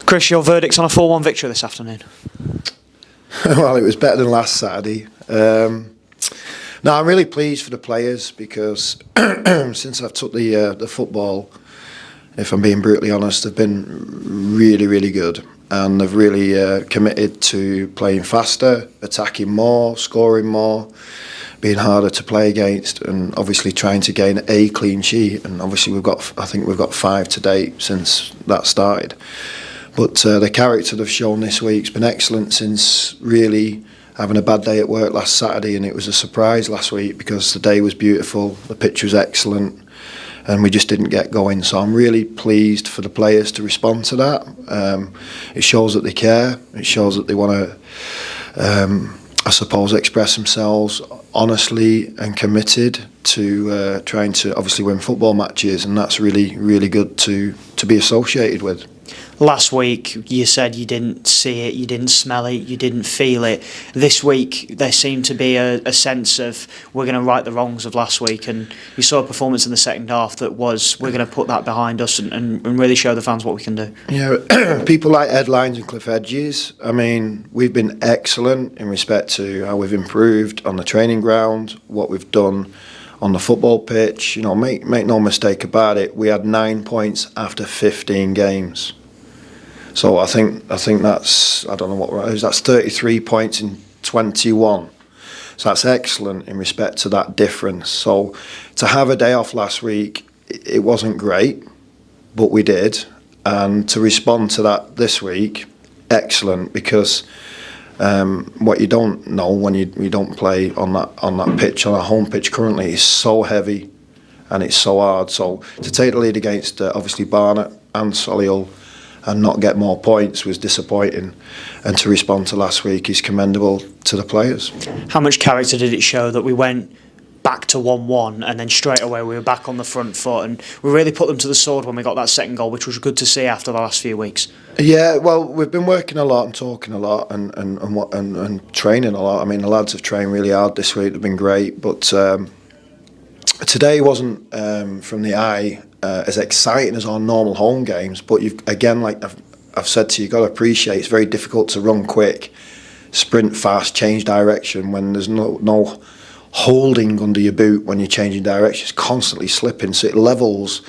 Chris, your verdict on a 4-1 victory this afternoon? Well, it was better than last Saturday. No, I'm really pleased for the players because since I've took the football, if I'm being brutally honest, they've been really, really good. And they've really committed to playing faster, attacking more, scoring more, being harder to play against, and obviously trying to gain a clean sheet. And obviously I think we've got 5 to date since that started. But the character they've shown this week's been excellent since really having a bad day at work last Saturday, and it was a surprise last week because the day was beautiful, the pitch was excellent, and we just didn't get going. So I'm really pleased for the players to respond to that. It shows that they care. It shows that they want to, I suppose, express themselves honestly and committed to trying to obviously win football matches, and that's really, really good to be associated with. Last week you said you didn't see it, you didn't smell it, you didn't feel it. This week there seemed to be a sense of we're going to right the wrongs of last week, and you saw a performance in the second half that was we're going to put that behind us and really show the fans what we can do. Yeah, people like Ed Lyons and Cliff Edges, I mean, we've been excellent in respect to how we've improved on the training ground, what we've done on the football pitch. You know, make no mistake about it, we had 9 points after 15 games. So I think that's, I don't know what it is, that's 33 points in 21. So that's excellent in respect to that difference. So to have a day off last week, it wasn't great, but we did. And to respond to that this week, excellent, because what you don't know when you don't play on that pitch, on a home pitch currently, is so heavy and it's so hard. So to take the lead against obviously Barnet and Solihull and not get more points was disappointing, and to respond to last week is commendable to the players. How much character did it show that we went back to 1-1 and then straight away we were back on the front foot, and we really put them to the sword when we got that second goal, which was good to see after the last few weeks? Yeah, well, we've been working a lot and talking a lot and training a lot. I mean, the lads have trained really hard this week, they've been great, but today wasn't from the eye as exciting as our normal home games, but you've, again, like I've said to you, you've got to appreciate it's very difficult to run quick, sprint fast, change direction when there's no holding under your boot when you're changing direction. It's constantly slipping, so it levels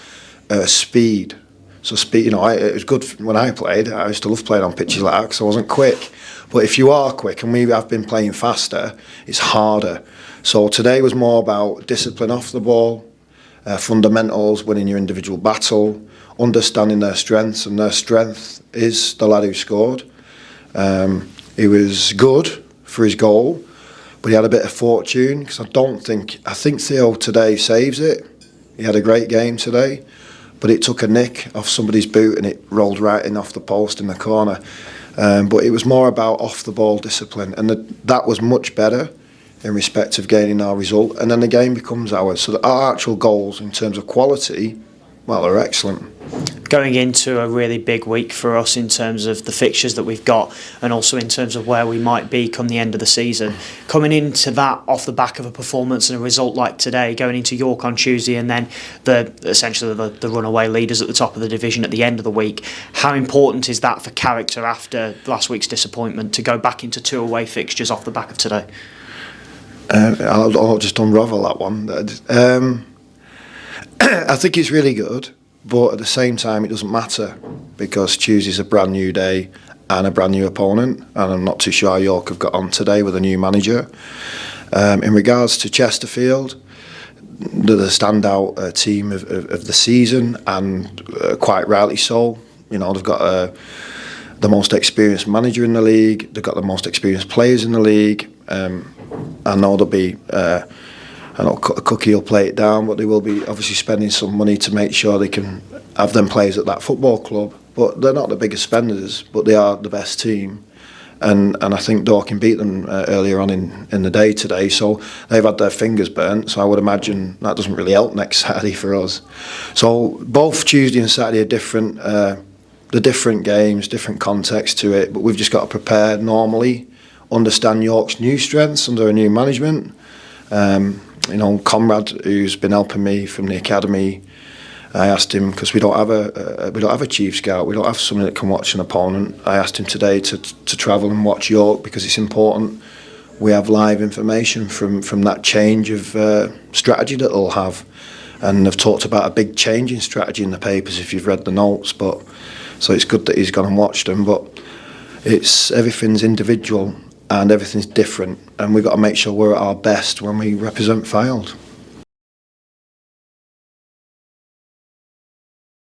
speed. So speed, you know, it was good when I played. I used to love playing on pitches like that because I wasn't quick. But if you are quick, and we have been playing faster, it's harder. So today was more about discipline off the ball, fundamentals, winning your individual battle, understanding their strengths, and their strength is the lad who scored. He was good for his goal, but he had a bit of fortune because I think Theo today saves it. He had a great game today, but it took a nick off somebody's boot and it rolled right in off the post in the corner. But it was more about off the ball discipline, and that was much better in respect of gaining our result, and then the game becomes ours. So our actual goals in terms of quality, well, they're excellent. Going into a really big week for us in terms of the fixtures that we've got, and also in terms of where we might be come the end of the season. Coming into that off the back of a performance and a result like today, going into York on Tuesday, and then essentially the runaway leaders at the top of the division at the end of the week, how important is that for character after last week's disappointment to go back into 2 away fixtures off the back of today? I'll just unravel that one. I think it's really good, but at the same time it doesn't matter because Tuesday's a brand new day and a brand new opponent, and I'm not too sure York have got on today with a new manager. In regards to Chesterfield, they're the standout team of the season, and quite rightly so. You know, they've got the most experienced manager in the league, they've got the most experienced players in the league. I know there'll be, I know Cookie will play it down, but they will be obviously spending some money to make sure they can have them players at that football club. But they're not the biggest spenders, but they are the best team. And I think Dorking beat them earlier on in the day today, so they've had their fingers burnt. So I would imagine that doesn't really help next Saturday for us. So both Tuesday and Saturday are different. They're different games, different context to it, but we've just got to prepare normally, understand York's new strengths under a new management. You know, Conrad, who's been helping me from the academy, I asked him, because we don't have a chief scout, we don't have somebody that can watch an opponent. I asked him today to travel and watch York, because it's important we have live information from that change of strategy that they'll have. And they've talked about a big change in strategy in the papers if you've read the notes. But so it's good that he's gone and watched them. But everything's individual and everything's different, and we've got to make sure we're at our best when we represent Fylde.